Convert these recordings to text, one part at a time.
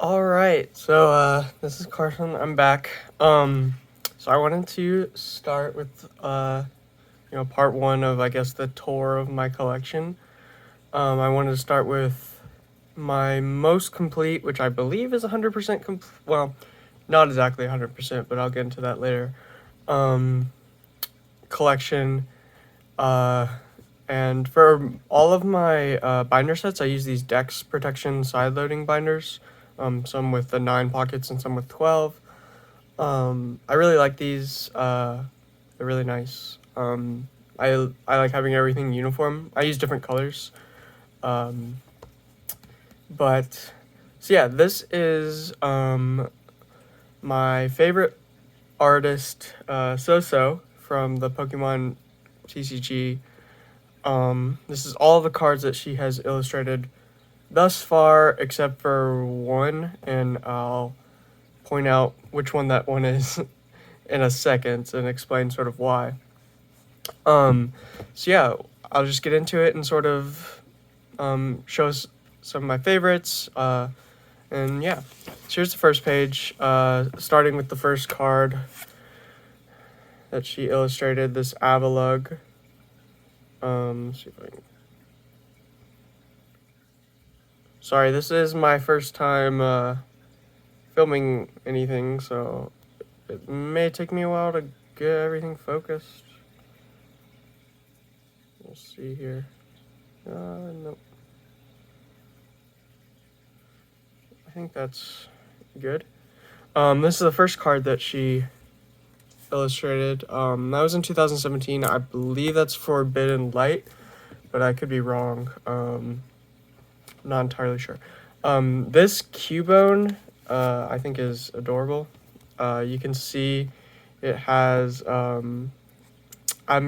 All right, so this is Carson. I'm back. So I wanted to start with part one of I guess the tour of my collection. I wanted to start with my most complete, which I believe is 100% complete. Well, not exactly 100%, but I'll get into that later. Collection. And for all of my binder sets, I use these Dex Protection side loading binders. Some with the 9 pockets and some with 12. I really like these. They're really nice. I like having everything uniform. I use different colors. But so yeah, this is my favorite artist, SowSow from the Pokemon TCG. This is all the cards that she has illustrated thus far, except for one, and I'll point out which one that one is in a second and explain sort of why. So yeah, I'll just get into it and sort of show some of my favorites. And yeah, so here's the first page, starting with the first card that she illustrated, this Avalugg. See if I can... Sorry, this is my first time filming anything, so it may take me a while to get everything focused. We'll see here. Nope. I think that's good. This is the first card that she illustrated. That was in 2017. I believe that's Forbidden Light, but I could be wrong. Not entirely sure. This Cubone, I think is adorable. You can see it has, I'm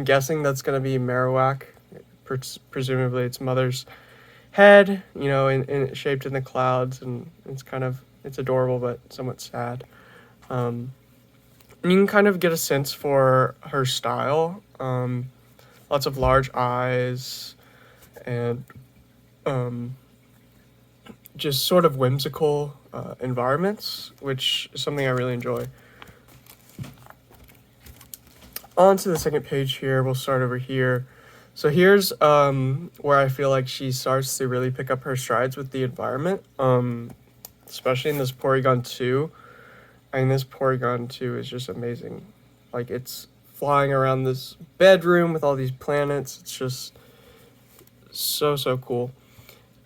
guessing that's going to be Marowak, presumably its mother's head, shaped in the clouds, and it's adorable but somewhat sad. And you can kind of get a sense for her style. Lots of large eyes and just sort of whimsical environments, which is something I really enjoy. On to the second page here. We'll start over here. So here's where I feel like she starts to really pick up her strides with the environment, especially in this Porygon 2. I mean, this Porygon 2 is just amazing. Like, it's flying around this bedroom with all these planets. It's just so cool.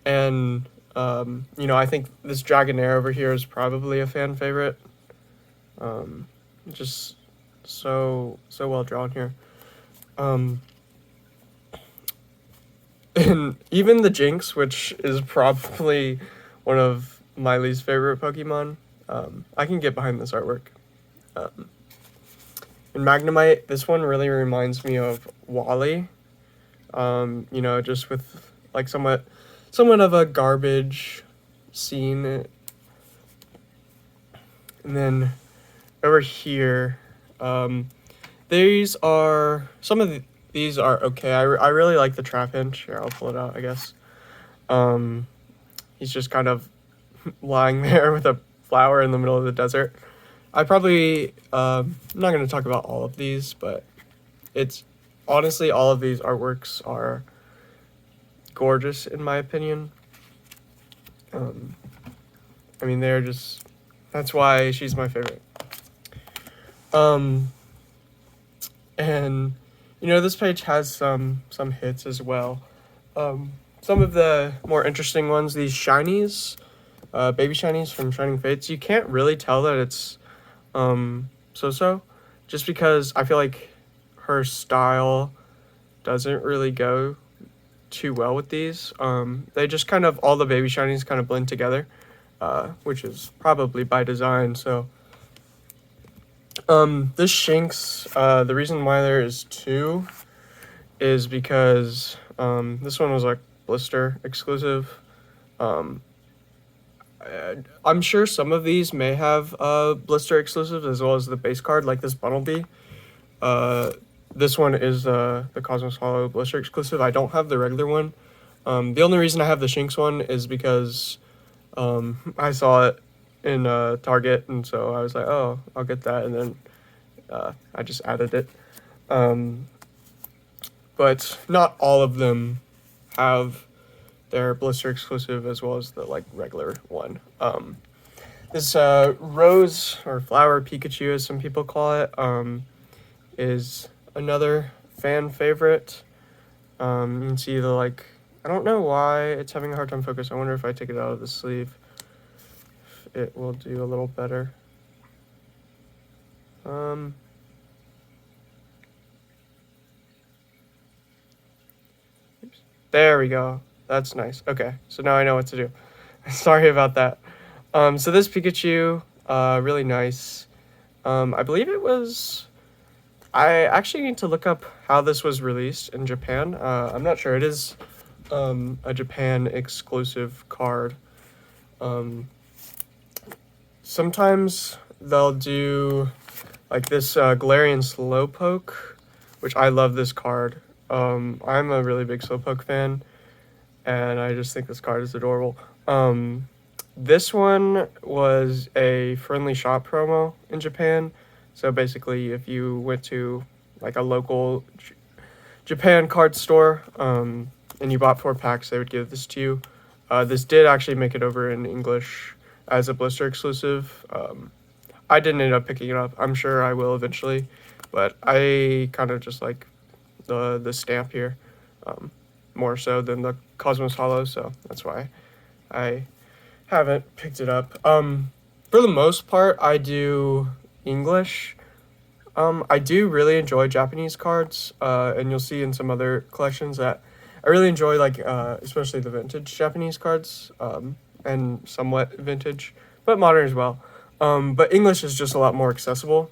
And, I think this Dragonair over here is probably a fan favorite. Just so well drawn here. And even the Jinx, which is probably one of my least favorite Pokemon, I can get behind this artwork. In Magnemite, this one really reminds me of Wally. Just with like somewhat of a garbage scene. And then over here, these are these are okay. I really like the Trapinch. Here, I'll pull it out, I guess. He's just kind of lying there with a flower in the middle of the desert. I probably, I'm not going to talk about all of these, but it's honestly, all of these artworks are gorgeous in my opinion. They're just, that's why she's my favorite. And this page has some hits as well. Some of the more interesting ones, these shinies, baby shinies from Shining Fates, you can't really tell that it's SowSow, just because I feel like her style doesn't really go too well with these. They just kind of, all the baby shinies kind of blend together, which is probably by design. So this Shinx, the reason why there is 2 is because this one was like blister exclusive. I'm sure some of these may have blister exclusives as well as the base card, like this Bunnelby. This one is the Cosmos Hollow blister exclusive. I don't have the regular one. The only reason I have the Shinx one is because I saw it in Target, and so I was like, oh, I'll get that, and then I just added it. But not all of them have their blister exclusive as well as the like regular one. This rose or flower Pikachu, as some people call it, is another fan favorite. You can see the like, I don't know why it's having a hard time focus. I wonder if I take it out of the sleeve, if it will do a little better. There we go. That's nice. Okay, so now I know what to do. Sorry about that. So this Pikachu, really nice. I believe it was. I actually need to look up how this was released in Japan. I'm not sure. It is a Japan exclusive card. Sometimes they'll do like this Galarian Slowpoke, which I love this card. I'm a really big Slowpoke fan, and I just think this card is adorable. This one was a friendly shop promo in Japan. So basically, if you went to like a local Japan card store and you bought 4 packs, they would give this to you. This did actually make it over in English as a blister exclusive. I didn't end up picking it up. I'm sure I will eventually, but I kind of just like the stamp here more so than the Cosmos Hollow, so that's why I haven't picked it up. For the most part, I do English. I do really enjoy Japanese cards, and you'll see in some other collections that I really enjoy, like especially the vintage Japanese cards, and somewhat vintage, but modern as well. But English is just a lot more accessible,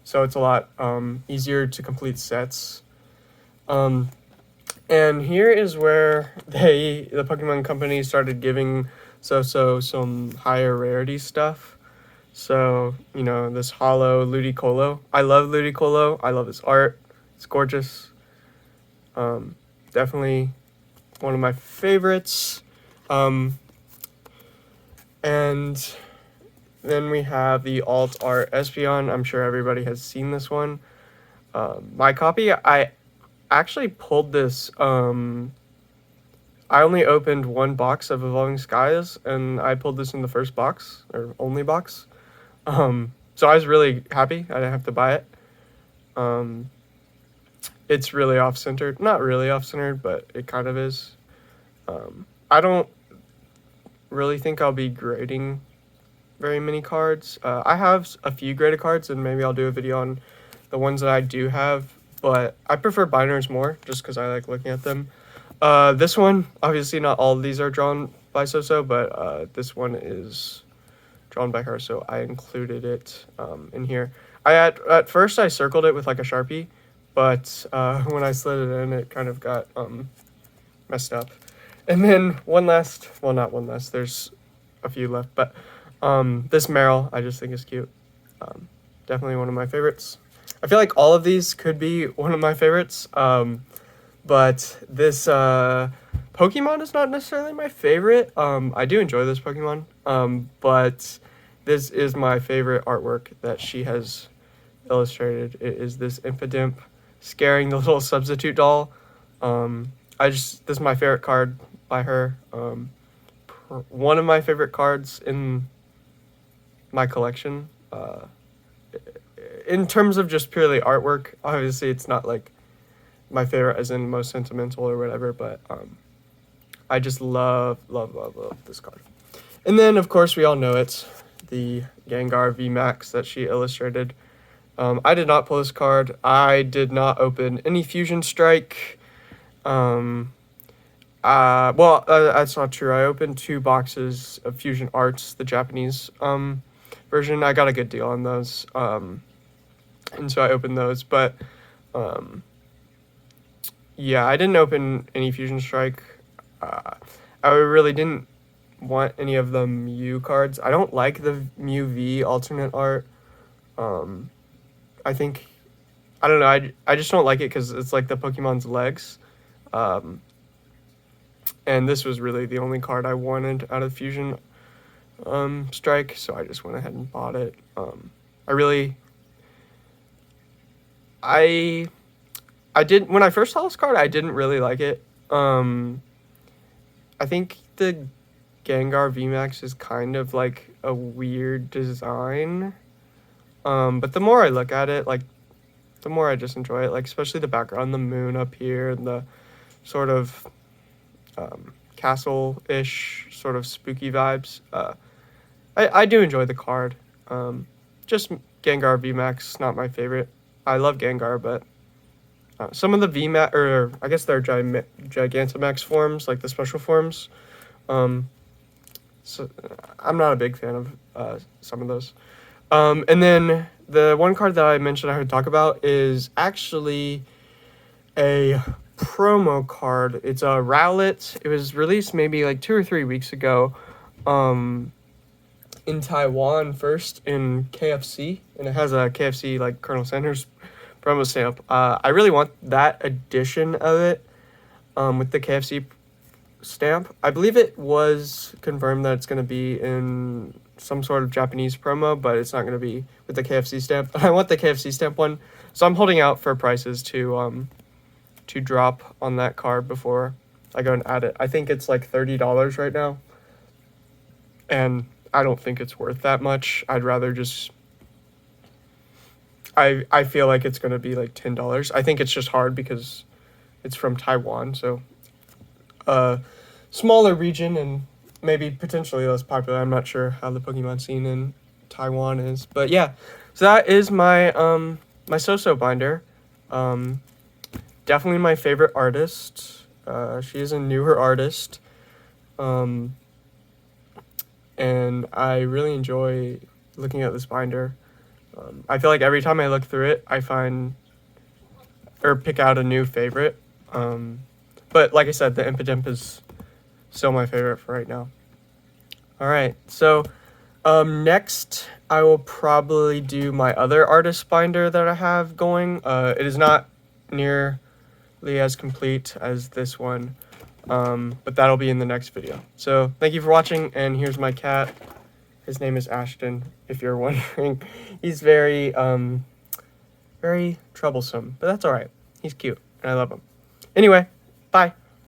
so it's a lot easier to complete sets. And here is where the Pokemon Company started giving SowSow some higher rarity stuff. So, you know, this hollow Ludicolo. I love Ludicolo. I love his art. It's gorgeous. Definitely one of my favorites. And then we have the Alt Art Espeon. I'm sure everybody has seen this one. My copy, I actually pulled this. I only opened 1 box of Evolving Skies, and I pulled this in the first box, or only box. So I was really happy. I didn't have to buy it. It's really off-centered. Not really off-centered, but it kind of is. I don't really think I'll be grading very many cards. I have a few graded cards, and maybe I'll do a video on the ones that I do have, but I prefer binders more, just because I like looking at them. This one, obviously not all of these are drawn by SowSow, but this one is drawn by her, so I included it in here. At first I circled it with like a Sharpie, but when I slid it in, it kind of got messed up. And then not one last, there's a few left, but this Meryl I just think is cute. Definitely one of my favorites. I feel like all of these could be one of my favorites, but this Pokemon is not necessarily my favorite. I do enjoy this Pokemon, but this is my favorite artwork that she has illustrated. It is this Impidimp scaring the little substitute doll. This is my favorite card by her. One of my favorite cards in my collection. In terms of just purely artwork, obviously it's not like my favorite as in most sentimental or whatever, but I just love this card. And then, of course, we all know it, the Gengar VMAX that she illustrated. I did not pull this card. I did not open any Fusion Strike. That's not true. I opened 2 boxes of Fusion Arts, the Japanese version. I got a good deal on those, and so I opened those. But yeah, I didn't open any Fusion Strike. I really didn't want any of the Mew cards. I don't like the Mew V alternate art. I think, I don't know, I just don't like it because it's like the Pokemon's legs. And this was really the only card I wanted out of Fusion. strike, so I just went ahead and bought it. I really, I did when I first saw this card, I didn't really like it. I think the Gengar VMAX is kind of like a weird design. But the more I look at it, like the more I just enjoy it. Like especially the background, the moon up here, and the sort of castle-ish sort of spooky vibes. I do enjoy the card. Just Gengar VMAX, not my favorite. I love Gengar, but some of the VMAX, or I guess they're Gigantamax forms, like the special forms. So I'm not a big fan of some of those. And then the one card that I mentioned I would talk about is actually a promo card. It's a Rowlet. It was released maybe like 2 or 3 weeks ago. In Taiwan first in KFC, and it has a KFC like Colonel Sanders promo stamp. I really want that edition of it with the KFC stamp. I believe it was confirmed that it's going to be in some sort of Japanese promo, but it's not going to be with the KFC stamp. I want the KFC stamp one, so I'm holding out for prices to drop on that card before I go and add it. I think it's like $30 right now, and I don't think it's worth that much. I'd rather just... I feel like it's going to be like $10. I think it's just hard because it's from Taiwan, so smaller region and maybe potentially less popular. I'm not sure how the Pokemon scene in Taiwan is. But yeah, so that is my my SowSow binder. Definitely my favorite artist. She is a newer artist. And I really enjoy looking at this binder. I feel like every time I look through it, I find or pick out a new favorite. But like I said, the Impidimp is still my favorite for right now. All right, so next I will probably do my other artist binder that I have going. It is not nearly as complete as this one. But that'll be in the next video. So thank you for watching, and here's my cat. His name is Ashton, if you're wondering. He's very troublesome, but that's all right. He's cute, and I love him. Anyway, bye.